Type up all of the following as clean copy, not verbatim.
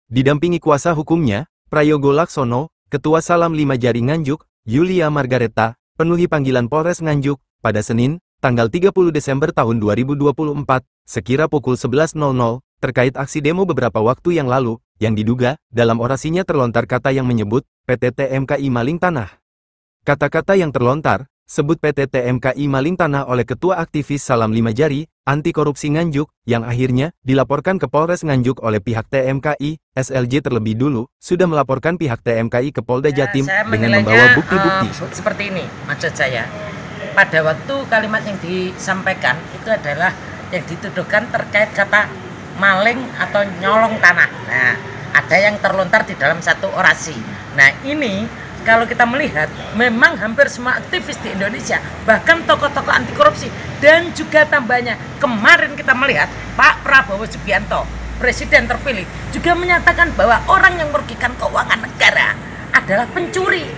Didampingi kuasa hukumnya, Prayogo Laksono, Ketua Salam 5 Jari Nganjuk, Yulia Margareta, penuhi panggilan Polres Nganjuk, pada Senin, tanggal 30 Desember tahun 2024, sekira pukul 11.00, terkait aksi demo beberapa waktu yang lalu, yang diduga, dalam orasinya terlontar kata yang menyebut, PT TMKI maling tanah. Kata-kata yang terlontar, sebut PT TMKI maling tanah oleh Ketua Aktivis Salam 5 Jari, Anti Korupsi Nganjuk, yang akhirnya dilaporkan ke Polres Nganjuk oleh pihak TMKI. SLJ terlebih dulu sudah melaporkan pihak TMKI ke Polda Jatim dengan membawa bukti-bukti. Seperti ini, maksud saya. Pada waktu kalimat yang disampaikan itu adalah yang dituduhkan terkait kata maling atau nyolong tanah. Nah, ada yang terlontar di dalam satu orasi. Nah, ini kalau kita melihat, memang hampir semua aktivis di Indonesia, bahkan tokoh-tokoh anti korupsi, dan juga tambahnya, kemarin kita melihat Pak Prabowo Subianto, Presiden terpilih, juga menyatakan bahwa orang yang merugikan keuangan negara adalah pencuri.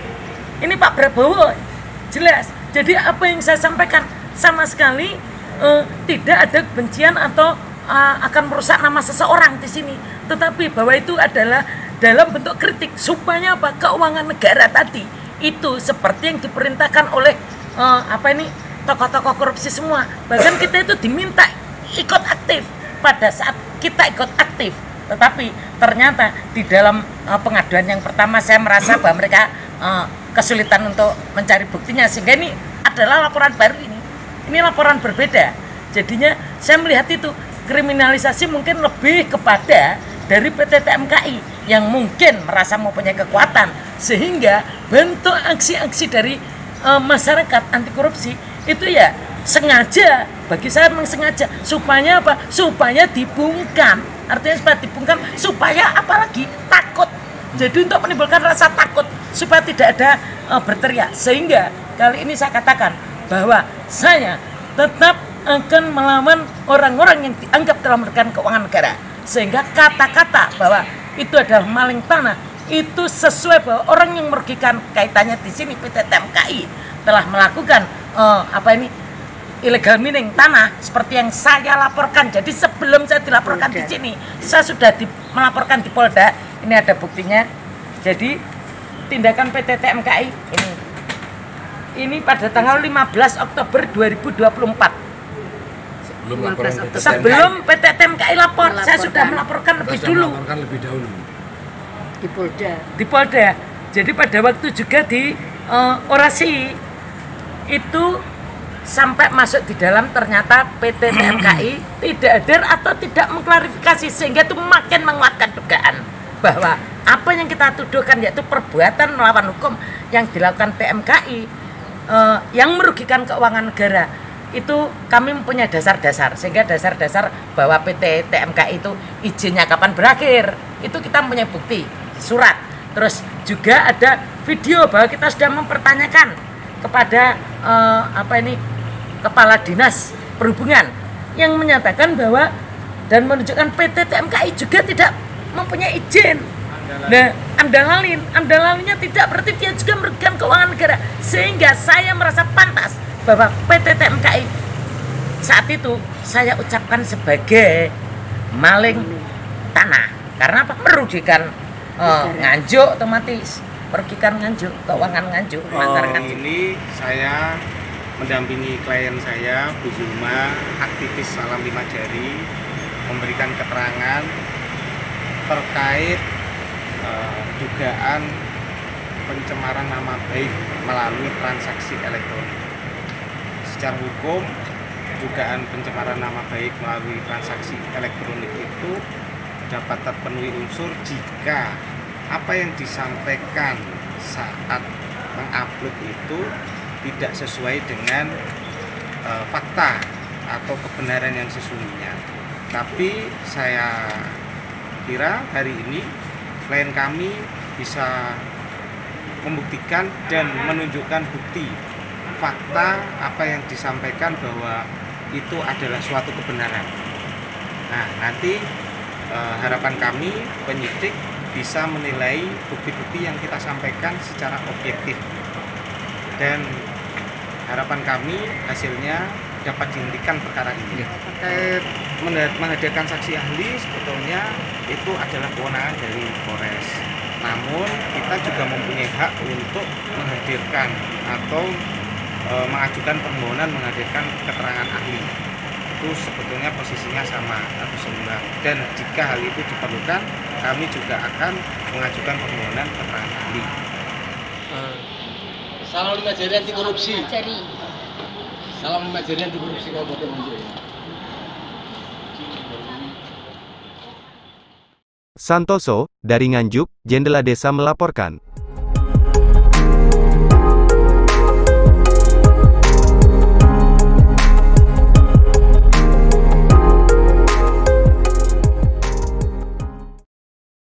Ini Pak Prabowo, jelas. Jadi apa yang saya sampaikan, sama sekali tidak ada kebencian atau akan merusak nama seseorang di sini. Tetapi bahwa itu adalah dalam bentuk kritik supaya apa, keuangan negara tadi itu seperti yang diperintahkan oleh tokoh-tokoh korupsi semua. Bahkan kita itu diminta ikut aktif pada saat kita ikut aktif. Tetapi ternyata di dalam pengaduan yang pertama saya merasa bahwa mereka kesulitan untuk mencari buktinya, sehingga ini adalah laporan baru ini. Ini laporan berbeda. Jadinya saya melihat itu kriminalisasi mungkin lebih kepada dari PT TMKI yang mungkin merasa mempunyai kekuatan, sehingga bentuk aksi-aksi dari masyarakat anti korupsi itu ya sengaja, bagi saya memang sengaja, supaya apa? Supaya dibungkam. Artinya supaya dibungkam, supaya apalagi takut. Jadi untuk menimbulkan rasa takut supaya tidak ada berteriak. Sehingga kali ini saya katakan bahwa saya tetap akan melawan orang-orang yang dianggap telah merugikan keuangan negara. Sehingga kata-kata bahwa itu adalah maling tanah itu sesuai bahwa orang yang merugikan, kaitannya di sini PT TMKI telah melakukan illegal mining tanah seperti yang saya laporkan. Jadi sebelum saya dilaporkan di sini, saya sudah melaporkan di Polda. Ini ada buktinya. Jadi tindakan PT TMKI ini pada tanggal 15 Oktober 2024. Sebelum PT TMKI lapor, saya sudah melaporkan lebih dulu. Di Polda. Jadi pada waktu juga di orasi itu sampai masuk di dalam, ternyata PT TMKI tidak hadir atau tidak mengklarifikasi, sehingga itu makin menguatkan dugaan bahwa apa yang kita tuduhkan yaitu perbuatan melawan hukum yang dilakukan TMKI yang merugikan keuangan negara. Itu kami mempunyai dasar-dasar, sehingga dasar-dasar bahwa PT TMKI itu izinnya kapan berakhir itu kita mempunyai bukti, surat. Terus juga ada video bahwa kita sudah mempertanyakan kepada Kepala Dinas Perhubungan yang menyatakan bahwa dan menunjukkan PT TMKI juga tidak mempunyai izin. Nah, amdalalinnya tidak, berarti dia juga merugikan keuangan negara. Sehingga saya merasa pantas bahwa PT TMKI saat itu saya ucapkan sebagai maling tanah. Karena apa? Merugikan Nganjuk, otomatis merugikan Nganjuk, keuangan Nganjuk, masyarakat. Ini saya mendampingi klien saya, Bu Zulma, aktivis Salam 5 Jari, memberikan keterangan terkait dugaan pencemaran nama baik melalui transaksi elektronik. Secara hukum, dugaan pencemaran nama baik melalui transaksi elektronik itu dapat terpenuhi unsur jika apa yang disampaikan saat mengupload itu tidak sesuai dengan fakta atau kebenaran yang sesungguhnya. Tapi saya kira hari ini klien kami bisa membuktikan dan menunjukkan bukti fakta apa yang disampaikan bahwa itu adalah suatu kebenaran. Nah, nanti harapan kami penyidik bisa menilai bukti-bukti yang kita sampaikan secara objektif, dan harapan kami hasilnya dapat dihentikan perkara ini. Terkait menghadirkan saksi ahli sebetulnya itu adalah kewenangan dari Polres. Namun kita juga mempunyai hak untuk menghadirkan atau mengajukan permohonan menghadirkan keterangan ahli. Itu sebetulnya posisinya sama atau seimbang. Dan jika hal itu diperlukan, kami juga akan mengajukan permohonan keterangan ahli. Salam 5 jari anti korupsi. Jari. Salam 5 jari anti korupsi Kabupaten Nganjuk. Santoso, dari Nganjuk, Jendela Desa melaporkan.